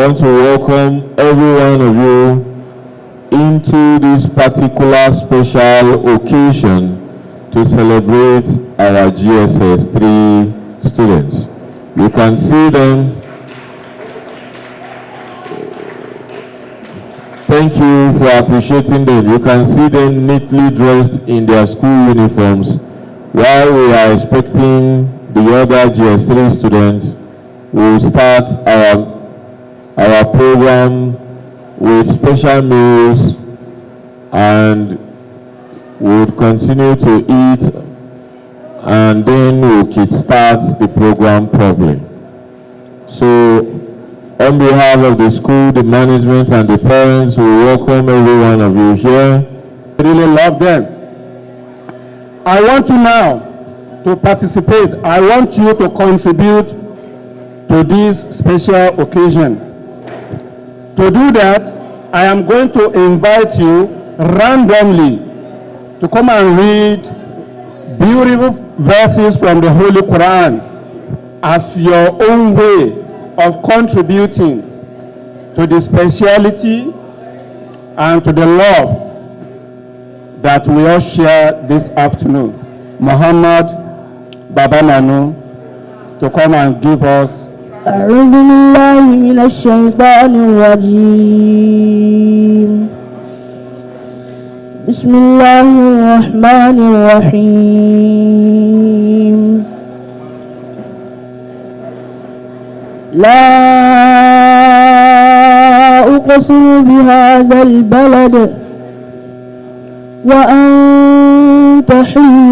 want to welcome every one of you into this particular special occasion to celebrate our GSS 3 students. You can see them. Thank you for appreciating them. You can see them neatly dressed in their school uniforms while we are expecting the other GS3 students. We'll start our program with special meals and we'll continue to eat and then we'll kickstart the program properly. So on behalf of the school, the management and the parents, we welcome every one of you here. I really love them. I want you now to participate. I want you to contribute to this special occasion. To do that, I am going to invite you randomly to come and read beautiful verses from the Holy Quran as your own way of contributing to the speciality and to the love that we all share this afternoon. Muhammad Baba Manu to come and give us. أعوذ بالله من الشيطان الرجيم. بسم الله الرحمن الرحيم. لا أقسم بهذا البلد وأنت حل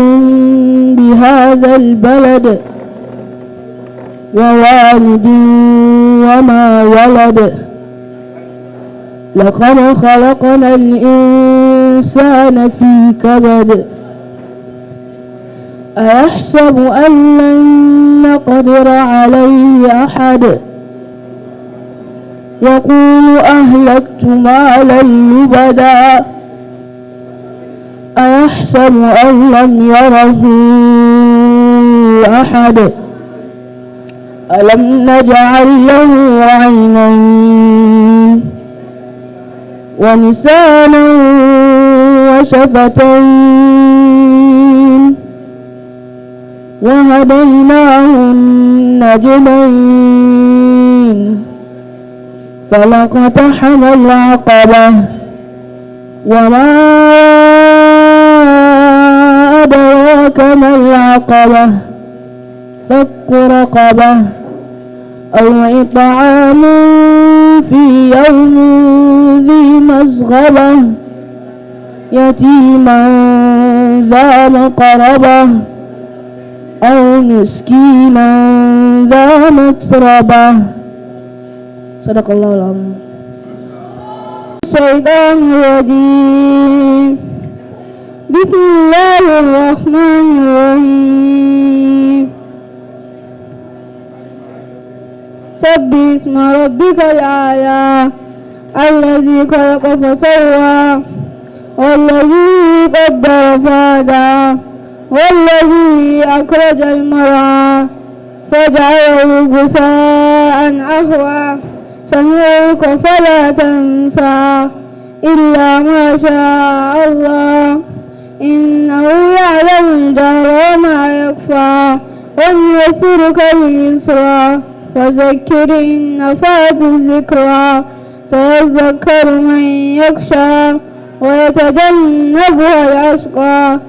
بهذا البلد ووالد وما ولد لقد خلقنا الإنسان في كبد أيحسب أن لن نقدر عليه أحد يقول أهلكت مالا لبدا أيحسب أن لم يره أحد ألم نجعل له عينين ولسانا وشفتين وهديناه النجدين فلاقتحم العقبة وما أدراك ما العقبة فك رقبة أو إطعام في يوم ذي مسغبة يتيما ذا مقربة أو مسكينا ذا متربة صدق الله العظيم. الشيطان الرجيم. بسم الله الرحمن الرحيم. سبح اسم ربك الأعلى الذي خلق فسوى والذي قدر فهدى والذي أخرج المرعى فجعله غثاء أحوى سنعرضك فلا تنسى إلا ما شاء الله إنه يعلم الجهر وما يخفى ونيسرك لليسرى فذكر إن نفعت الذكرى سيذكر من يخشى ويتجنبها الأشقى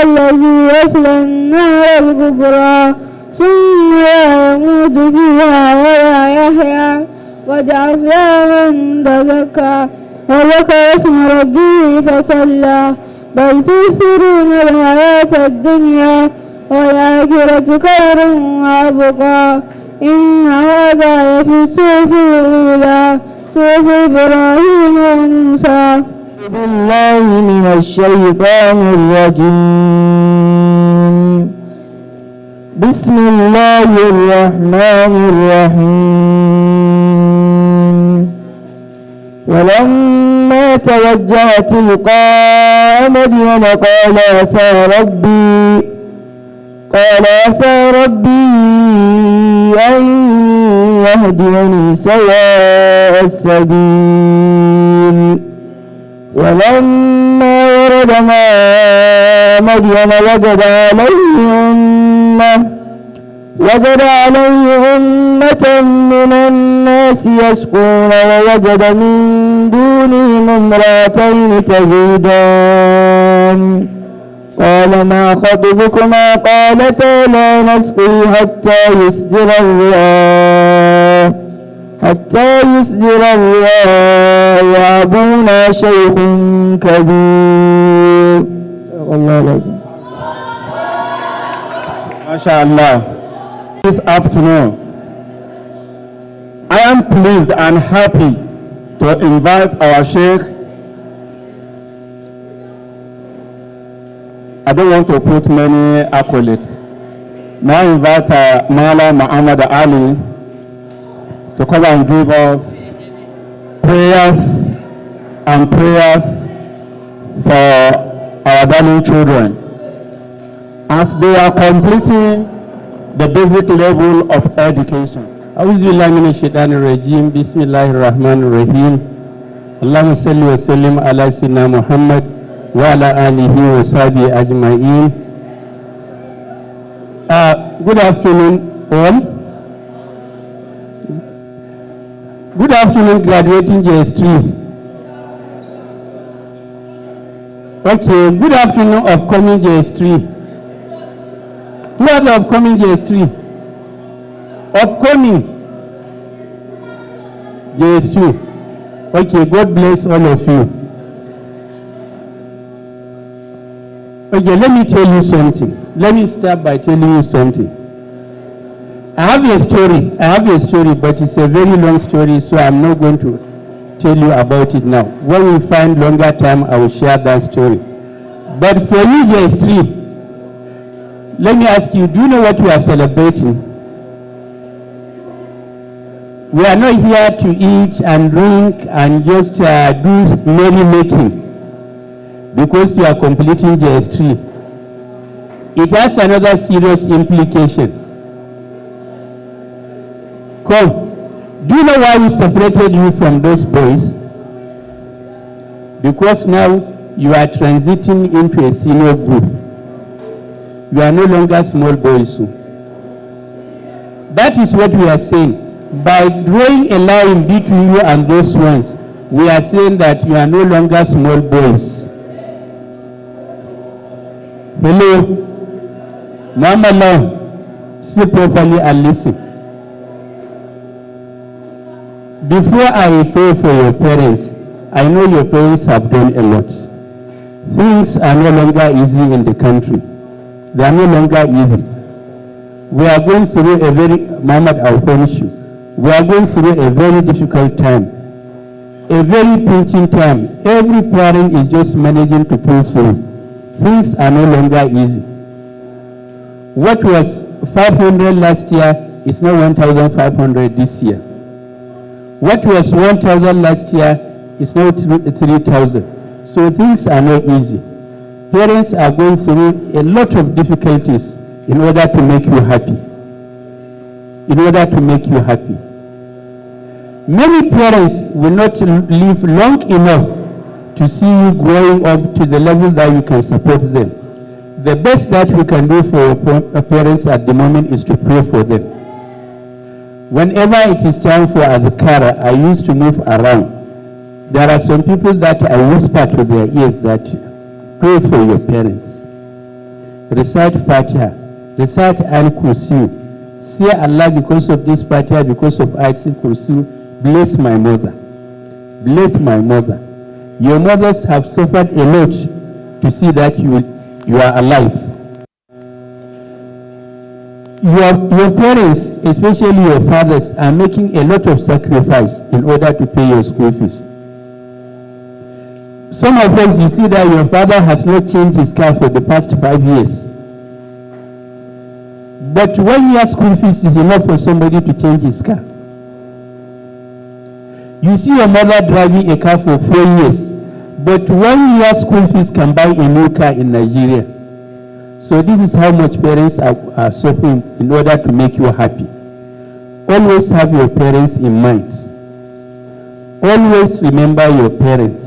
الذي يصلى النار الكبرى ثم لا يموت فيها ولا يحيا قد أفلح من تزكى وذكر اسم ربه فصلى بل تؤثرون الحياة الدنيا والآخرة خير وأبقى إن هذا لفي الصحف الأولى صحف إبراهيم وموسى. بالله من الشيطان الرجيم. بسم الله الرحمن الرحيم. ولما توجه تلقاء مدين قال عسى ربي قال عسى ربي أن يهديني سواء السبيل ولما ورد ماء مدين وجد عليه أمة من الناس يسقون ووجد من دونهم امرأتين تذودان قال ما خطبكما قالتا لا نسقي حتى يصدر الرعاء وأبونا شيخ كبير. والله العظيم. MashaAllah. This afternoon, I am pleased and happy to invite our Sheikh. I don't want to put many accolades. Now I invite Mala Muhammad Ali to come and give us prayers for our darling children as they are completing the basic level of education. أعوذ بالله من الشيطان الرجيم بسم الله الرحمن الرحيم اللهم صل وسلم على سيدنا محمد وعلى آله وصحبه أجمعين. Good afternoon all. Good afternoon graduating JS3. Okay, good afternoon upcoming JS3. Who are the upcoming JS3? Upcoming JS2. Okay, God bless all of you. Okay, let me tell you something. Let me start by telling you something. I have a story, but it's a very long story, so I'm not going to tell you about it now. When we find longer time, I will share that story. But for you, JS3, let me ask you, do you know what we are celebrating? We are not here to eat and drink and just do merrymaking because you are completing JS3. It has another serious implication. Come, do you know why we separated you from those boys? Because now you are transiting into a senior group. You are no longer small boys. That is what we are saying. By drawing a line between you and those ones, we are saying that you are no longer small boys. Hello, Mama Law, sit properly and listen. Before I pray for your parents, I know your parents have done a lot. Things are no longer easy in the country. They are no longer easy. We are going through a very, Muhammad, I'll finish you. We are going through a very difficult time, a very pinching time. Every parent is just managing to pull through. Things are no longer easy. What was 500 last year is now 1,500 this year. What was 1,000 last year is now 3,000. So things are not easy. Parents are going through a lot of difficulties in order to make you happy. Many parents will not live long enough to see you growing up to the level that you can support them. The best that we can do for your parents at the moment is to pray for them. Whenever it is time for adhkar, I used to move around. There are some people that I whisper to their ears that pray for your parents. Recite Fatiha, recite Al-Kursi. Say Allah, because of this Fatiha, because of Ayatul Kursi, bless my mother. Bless my mother. Your mothers have suffered a lot to see that you are alive. Your parents, especially your fathers, are making a lot of sacrifice in order to pay your school fees. Some of us, you see that your father has not changed his car for the past 5 years. But 1 year school fees is enough for somebody to change his car. You see your mother driving a car for 4 years, but 1 year school fees can buy a new car in Nigeria. So this is how much parents are suffering in order to make you happy. Always have your parents in mind. Always remember your parents.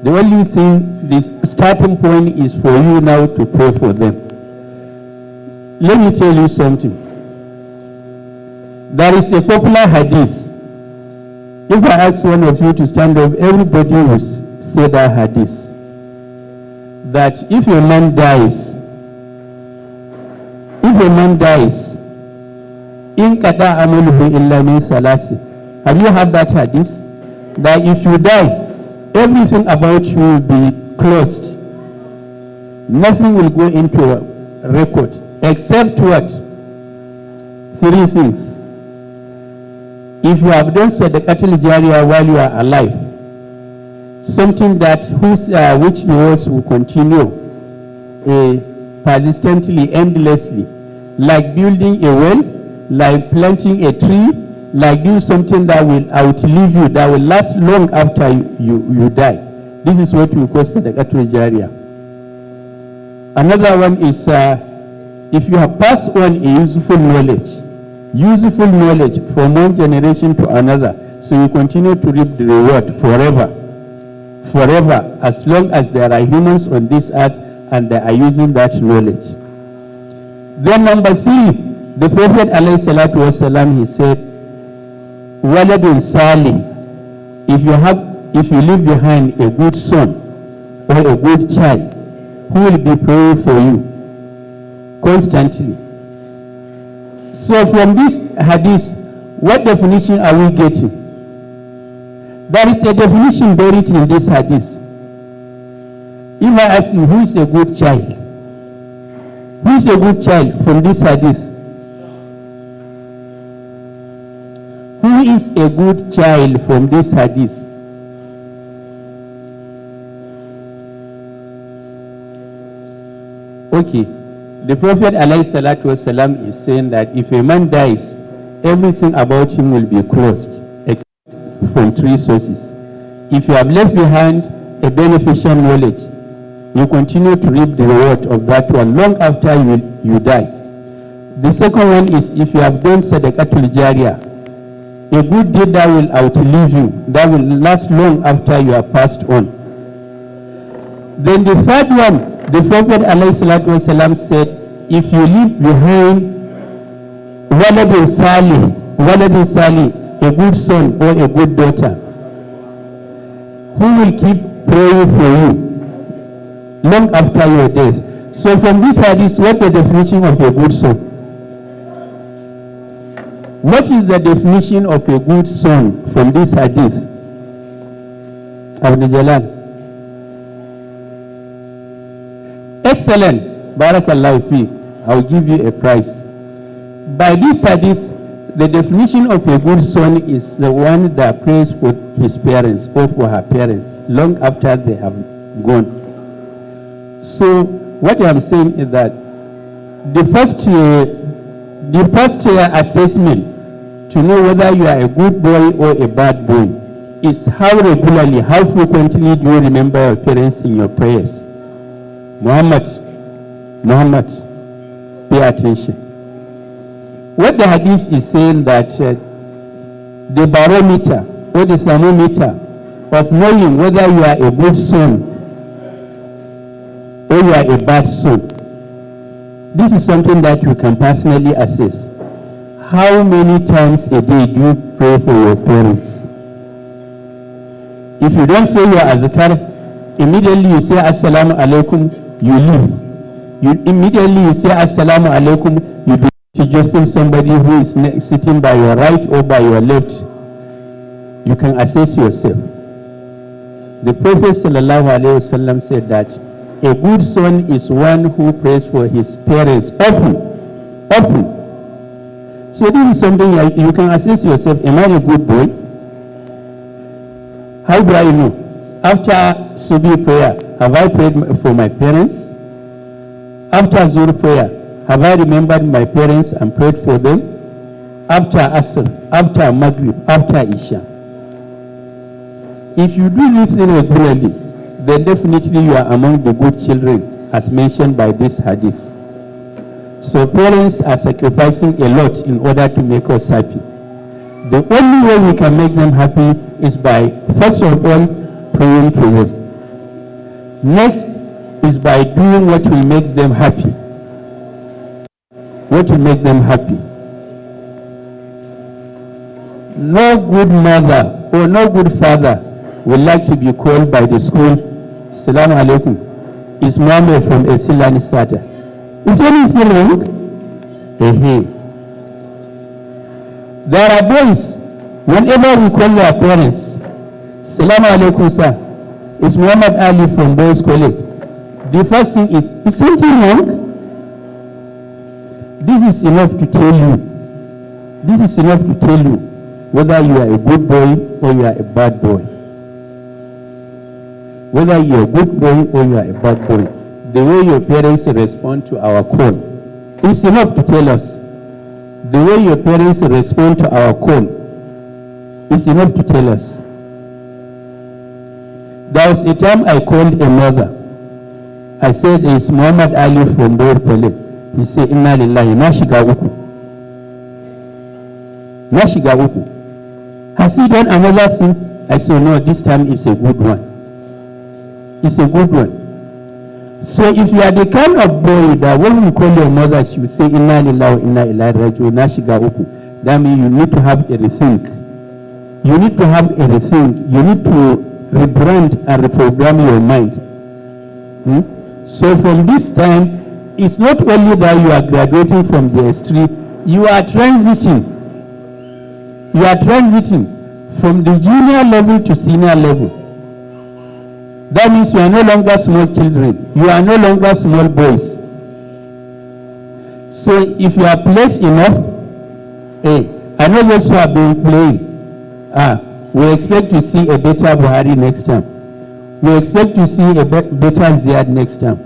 The only thing, the starting point is for you now to pray for them. Let me tell you something. There is a popular hadith. If I ask one of you to stand up, everybody will say that hadith. That if a man dies, in kada amaluhu illa min salasi. Have you heard that hadith? That if you die, everything about you will be closed. Nothing will go into a record except what? 3 things. If you have done sadaqatul jariyah while you are alive, something that which yours will continue persistently, endlessly, like building a well, like planting a tree, like doing something that will outlive you, that will last long after you die. This is what we call sadaqatul jariyah. Another one is if you have passed on a useful knowledge from one generation to another, so you continue to reap the reward forever, as long as there are humans on this earth and they are using that knowledge. Then number 3, the Prophet ﷺ, he said, Waladun Salim, if you leave behind a good son or a good child who will be praying for you constantly. So from this hadith, what definition are we getting? There is a definition buried in this hadith. If I ask you, who is a good child? Who is a good child from this hadith? Who is a good child from this hadith? Okay. The Prophet ﷺ is saying that if a man dies, everything about him will be closed, except from 3 sources. If you have left behind a beneficial knowledge, you continue to reap the reward of that one long after you die. The second one is if you have done sadaqatul jariyah, a good deed that will outlive you, that will last long after you are passed on. Then the third one, the Prophet ﷺ said, if you leave behind waladun salih, a good son or a good daughter, who will keep praying for you long after your death. So from this hadith, what is the definition of a good son? What is the definition of a good son from this hadith? Abdul Jalal. Excellent. Barakallahu fi. I'll give you a prize. By this hadith, the definition of a good son is the one that prays for his parents or for her parents long after they have gone. So what I'm saying is that the first assessment to know whether you are a good boy or a bad boy is how regularly, how frequently do you remember your parents in your prayers. Muhammad, pay attention. What the hadith is saying that the barometer or the thermometer of knowing whether you are a good son or you are a bad son, this is something that you can personally assess. How many times a day do you pray for your parents? If you don't say your azkar, immediately you say assalamu alaikum, you leave. Immediately you say assalamu alaikum, you be suggesting somebody who is sitting by your right or by your left. You can assess yourself. The Prophet ﷺ said that a good son is one who prays for his parents often. So this is something you can assess yourself. Am I a good boy? How do I know? After Subi prayer, have I prayed for my parents? After Zuhr prayer, have I remembered my parents and prayed for them? After Asr, after Maghrib, after Isha. If you do this thing regularly, then definitely you are among the good children as mentioned by this hadith. So parents are sacrificing a lot in order to make us happy. The only way we can make them happy is by, first of all, praying to them. Next is by doing what will make them happy. What will make them happy. No good mother or no good father would like to be called by the school, Assalamu alaikum, is Muhammad from Esilani Sada. Is anything wrong? There are boys, whenever we call their parents, Assalamu alaikum sir, it's Muhammad Ali from Boys College. The first thing is something wrong? This is enough to tell you. This is enough to tell you whether you are a good boy or you are a bad boy. Whether you are a good boy or you are a bad boy. The way your parents respond to our call is enough to tell us. The way your parents respond to our call is enough to tell us. There was a time I called a mother. I said, it's Muhammad Ali from Board College. He said, Inna lillahi, na shiga uku. Na shiga uku. Has he done another thing? I said, no, this time it's a good one. It's a good one. So if you are the kind of boy that when you call your mother, she will say, Inna lillahi, inna ilaihi raji'un, na shiga uku. That means you need to have a rethink. You need to have a rethink. You need to rebrand and reprogram your mind. So from this time, it's not only that you are graduating from the S3, you are transiting. You are transiting from the junior level to senior level. That means you are no longer small children. You are no longer small boys. So if you are played enough, I know those who have been playing. We expect to see a better Buhari next time. We expect to see a better Ziad next time.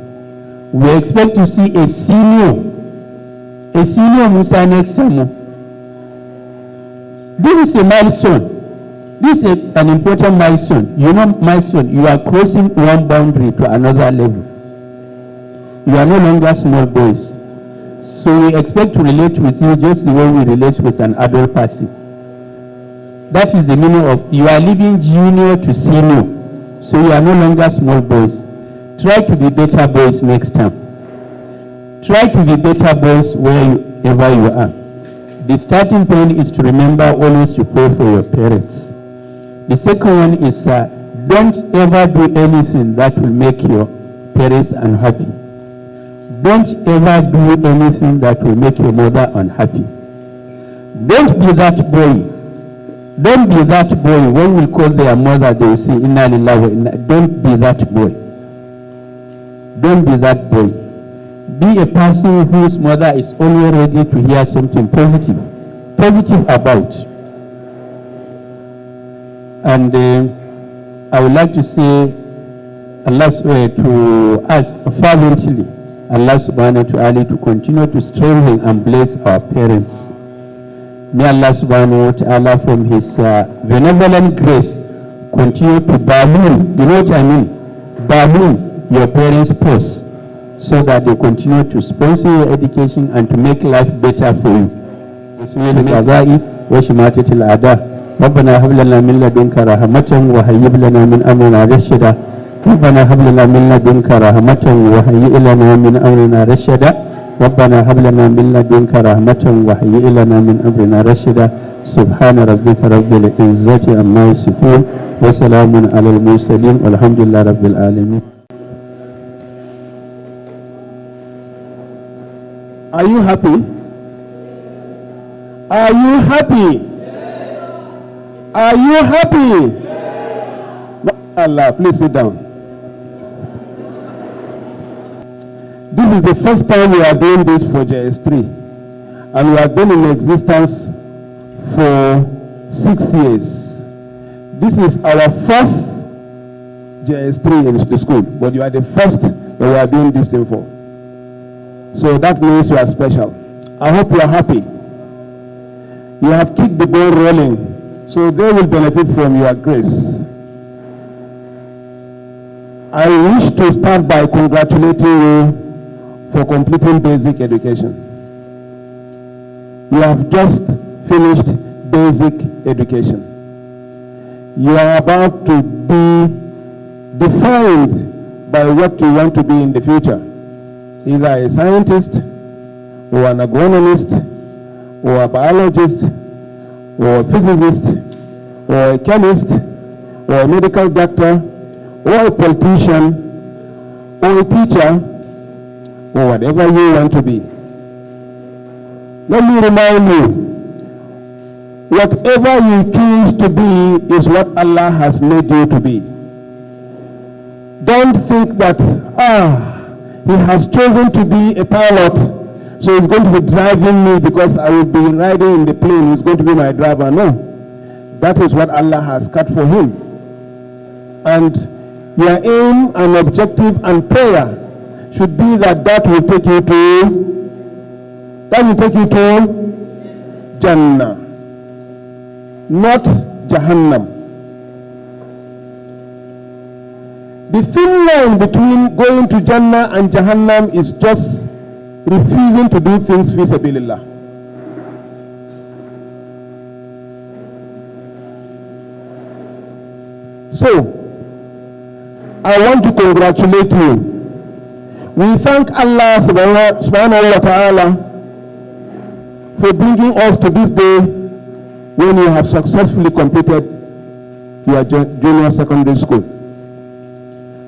We expect to see a senior Musa next time. This is a milestone. This is an important milestone. You know milestone, you are crossing one boundary to another level. You are no longer small boys. So we expect to relate with you just the way we relate with an adult person. That is the meaning of you are leaving junior to senior. So you are no longer small boys. Try to be better boys next time. Try to be better boys wherever you are. The starting point is to remember always to pray for your parents. The second one is don't ever do anything that will make your parents unhappy. Don't ever do anything that will make your mother unhappy. Don't be that boy. Don't be that boy. When we call their mother, they will say, Inna lillahi wa inna. Don't be that boy. Don't be that boy. Be a person whose mother is always ready to hear something positive about. And I would like to say, to ask fervently, Allah subhanahu wa ta'ala to continue to strengthen and bless our parents. May Allah subhanahu wa ta'ala from his benevolent grace continue to balloon, you know what I mean? Balloon your parents' purse so that they continue to sponsor your education and to make life better for you. ربنا هب لنا من لدنك رحمة وهيئ لنا من أمرنا رشدا ربنا هب لنا من لدنك رحمة وهيئ لنا من أمرنا رشدا ربنا هب لنا من لدنك رحمة وهيئ لنا من أمرنا رشدا سبحان ربك رب العزة عما يصفون وسلام على المرسلين والحمد لله رب العالمين. Are you happy? Are you happy? Are you happy? Allah, please sit down. This is the first time we are doing this for JS3, and we have been in existence for 6 years. This is our fourth JS3 in the school, but you are the first that we are doing this thing for. So that means you are special. I hope you are happy. You have kicked the ball rolling, so they will benefit from your grace. I wish to start by congratulating you for completing basic education. You have just finished basic education. You are about to be defined by what you want to be in the future, either a scientist, or an agronomist, or a biologist, or a physicist, or a chemist, or a medical doctor, or a politician, or a teacher, or whatever you want to be. Let me remind you, whatever you choose to be is what Allah has made you to be. Don't think that, he has chosen to be a pilot, so he's going to be driving me because I will be riding in the plane, he's going to be my driver. No. That is what Allah has cut for him. And your aim and objective and prayer should be that will take you to Jannah, not Jahannam. The thin line between going to Jannah and Jahannam is just refusing to do things fi sabilillah. So, I want to congratulate you. We thank Allah subhanahu wa ta'ala for bringing us to this day when you have successfully completed your junior secondary school.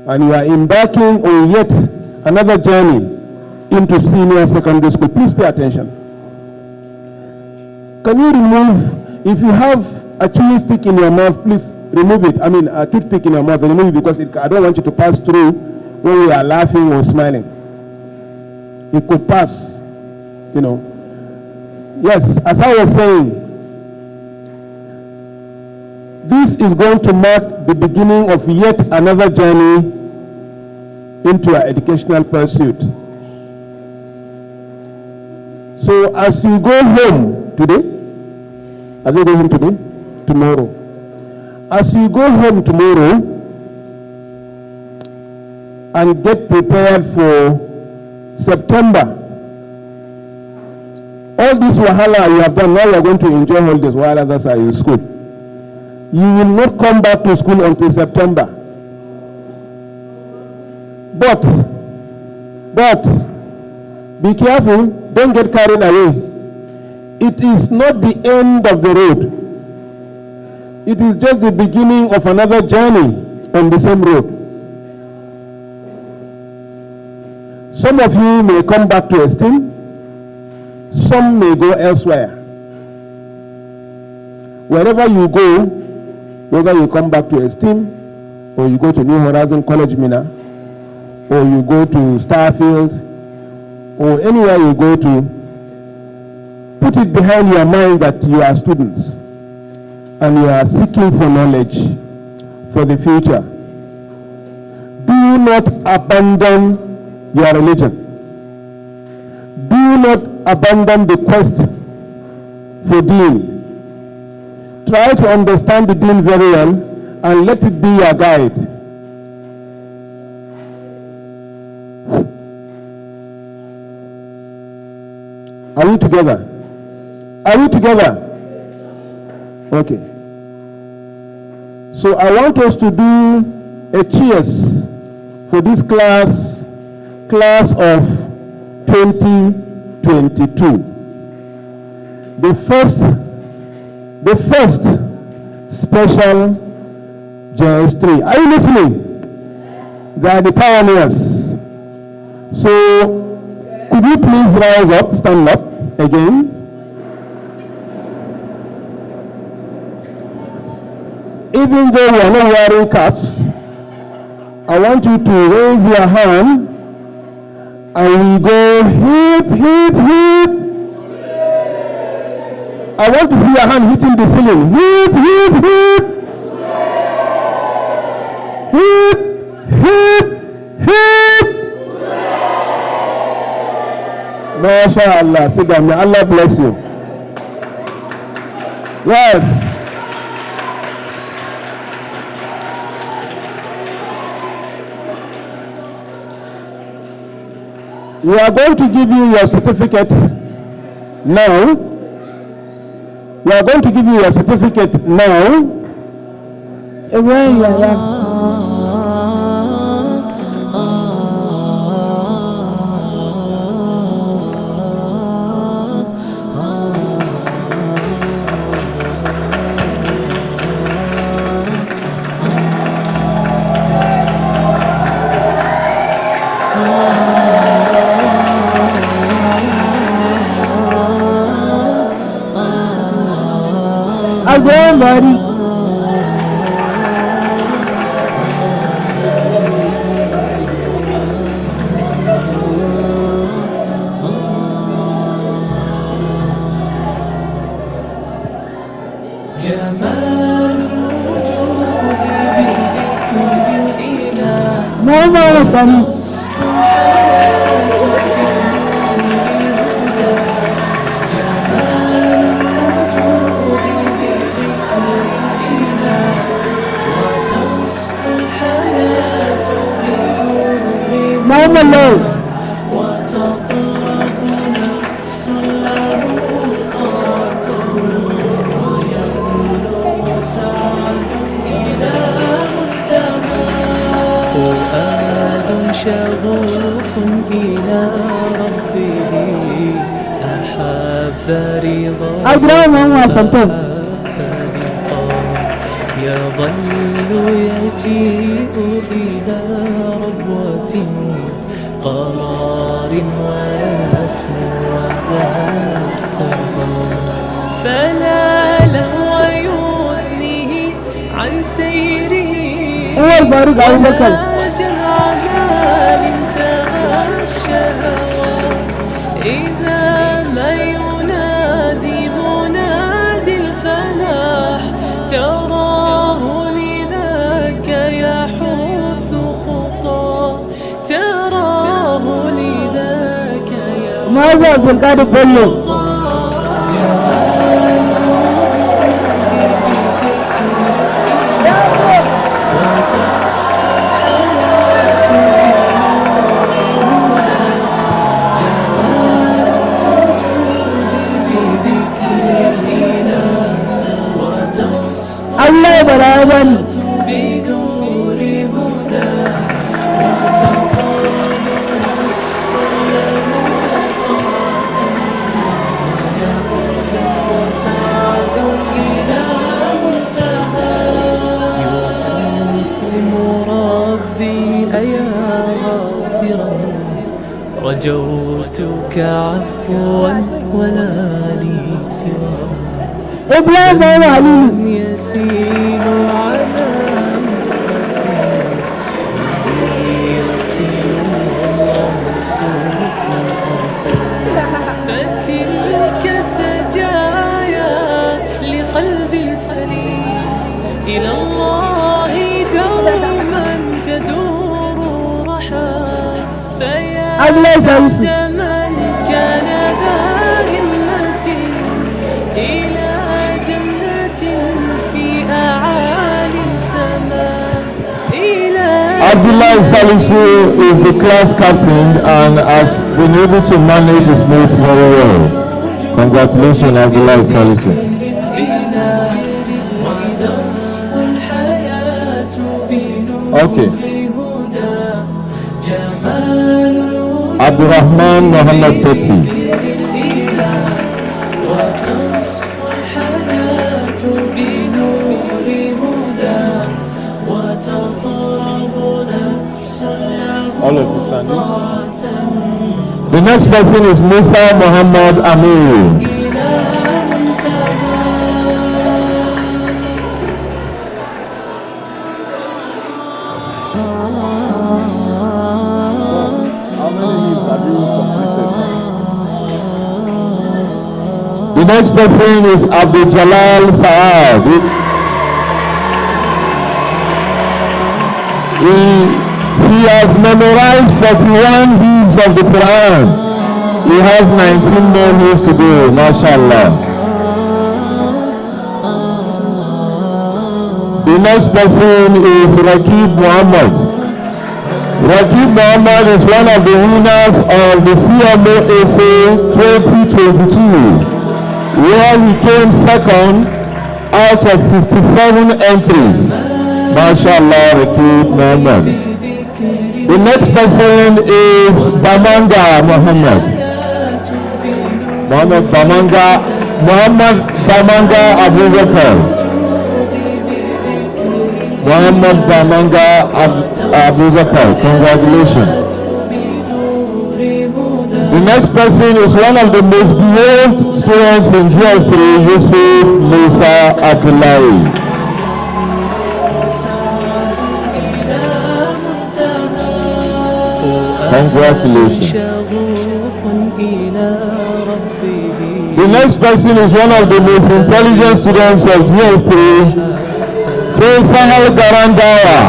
And you are embarking on yet another journey into senior secondary school. Please pay attention. Can you remove, if you have a chewing stick in your mouth, please remove it. I mean, a toothpick in your mouth, remove it because I don't want you to pass through when we are laughing or smiling. It could pass, Yes, as I was saying, this is going to mark the beginning of yet another journey into our educational pursuit. So as you go home today, are they going home today? Tomorrow. As you go home tomorrow and get prepared for September, all this wahala you have done, now you are going to enjoy holidays while others are in school. You will not come back to school until September. But, be careful, don't get carried away. It is not the end of the road. It is just the beginning of another journey on the same road. Some of you may come back to Esteem, some may go elsewhere. Wherever you go, whether you come back to Esteem, or you go to New Horizon College Mina, or you go to Starfield, or anywhere you go to, put it behind your mind that you are students and you are seeking for knowledge for the future. Do not abandon your religion. Do not abandon the quest for deen. Try to understand the deen very well and let it be your guide. Are we together? Are we together? Okay. So I want us to do a cheers for this class of 2022. The first special JS3. Are you listening? They are the pioneers. So could you please rise up, stand up again? Even though we are not wearing caps, I want you to raise your hand and we go hip, hip, hip. I want to see your hand hitting the ceiling. Hip, hip, hip. Hip, hip, hip. MashaAllah. Sit down. May Allah bless you. Yes. We are going to give you your certificate now. We are going to give you your certificate now. Buddy. Mama Sani. Mama Love. شغوف إلى ربه أحب رضاه يظل يجيء إلى ربوة قرار ويسمو ويتبع فلا لهو يثنيه عن سيره إذا ما ينادي منادي الفلاح تراه لذاك يحث خطاه تراه لذاك يحث ماذا بالقاد كله Allah baraban رجوتك عفوا ولا لي سواك إبراهيم علي يسير على مستقيم يسير الله فتلك سجايا لقلبي سليم إلى الله دوما تدور رحى فيا سعد من كان ذا همة إلى Abdullah Salisu is the class captain and has been able to manage his mates very well. Congratulations, Abdullah Salisu. Okay. Abdurrahman Muhammad Teti. All of you standing. The next person is Musa Muhammad Amir. The next person is Abdul Jalal Saad. He has memorized 41 hymns of the Quran. He has 19 more hymns to do, mashallah. The next person is Rakib Muhammad. Rakib Muhammad is one of the winners of the CMO SA 2022, where he came second out of 57 entries. MashaAllah, Rakib Muhammad. The next person is Bamanga Muhammad. Muhammad Bamanga Abubakar. Muhammad Bamanga Abubakar. Congratulations. The next person is one of the most beloved students in GS3, Yusuf Musa Abdullahi. Congratulations. The next person is one of the most intelligent students of GS3, Faisal Garandaya.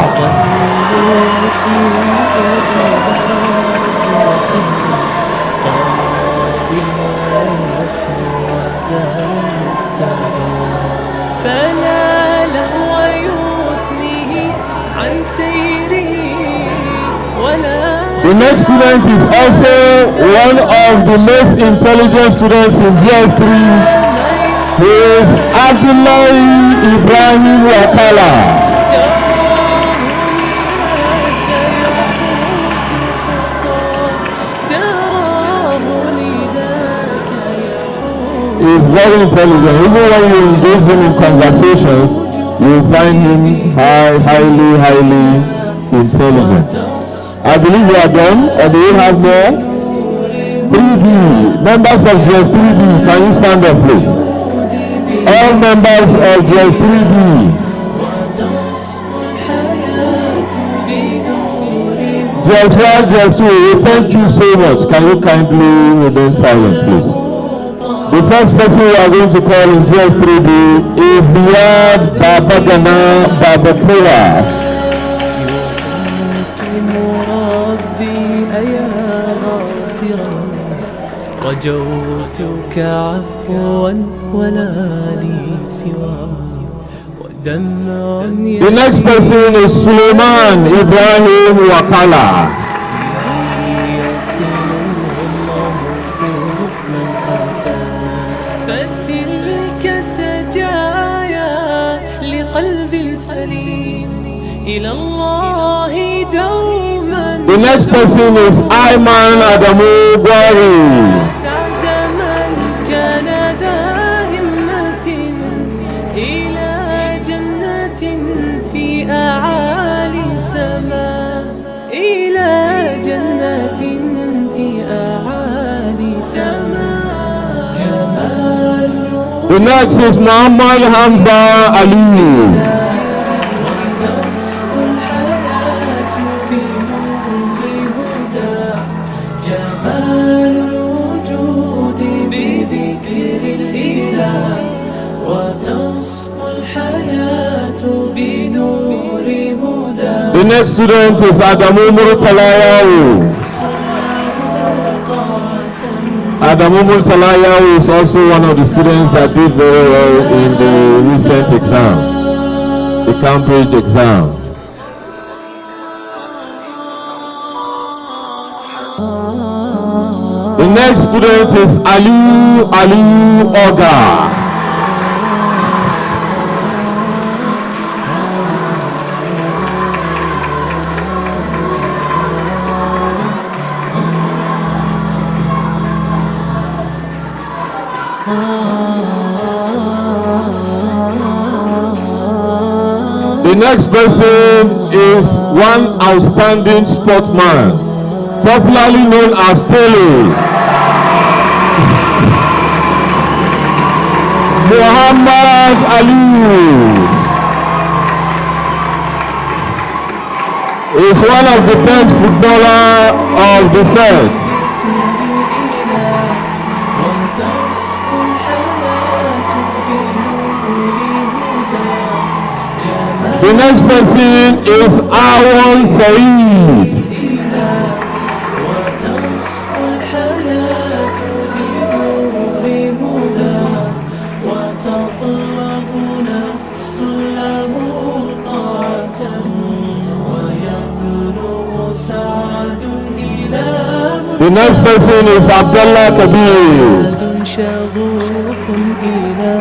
The next student is also one of the most intelligent students in GS3. He is Abdullahi Ibrahim Wakala. He is very intelligent. Even when you engage him in conversations, you will find him highly intelligent. I believe you are done, or do you have more? 3B, members of GS 3B, can you stand up please? All members of GS 3B. GS 1, GS 2, thank you so much. Can you kindly remain silent please? The first person we are going to call in GS 3B is Ziyad Babagana Babapura. رجوتك عفوا ولا لي سوى ودمع. The next person is Suleiman Ibrahim Wakala. فتلك سجايا لقلب سليم إلى الله دوما. The next person is Ayman Adamu Gwari. سعد من كان ذا همة إلى جنة في أعالي سماء. إلى جنة في أعالي سماء. جمال. The next is Muhammad Hamza Ali. The next student is Adamu Murtalayawu. Adamu Murtalayawu is also one of the students that did very well in the recent exam, the Cambridge exam. The next student is Ali Oga. The next person is one outstanding sportsman, popularly known as Pele. Muhammad Ali is one of the best footballers of the set. The next person is Awon Saeed. The next person is Abdullah Kabir. شغوف إلى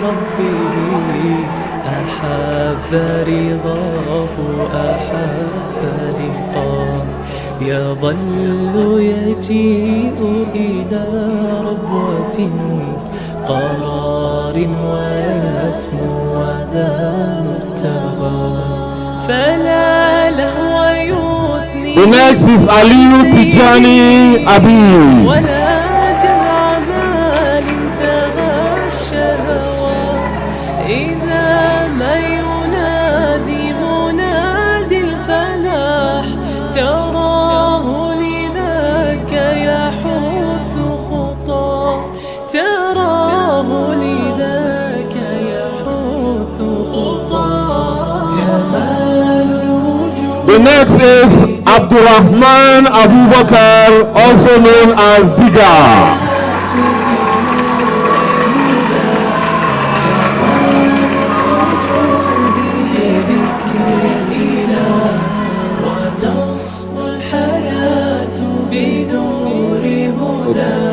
ربه أحب رضاه أحب لقاه يظل يجيء إلى ربوة قرار ويسمو ذا مبتغى فلا لهو يثني. The next is Aliyu Tijani Abi. ولا جمع مال انتهى الشهوى إذا ما ينادي منادي الفلاح تراه لذاك يحث خطاه تراه لذاك يحث خطاه جمال الوجود. The next is Abdurrahman Abubakar, also known as Diga. وتصفو الحياة بنور هداه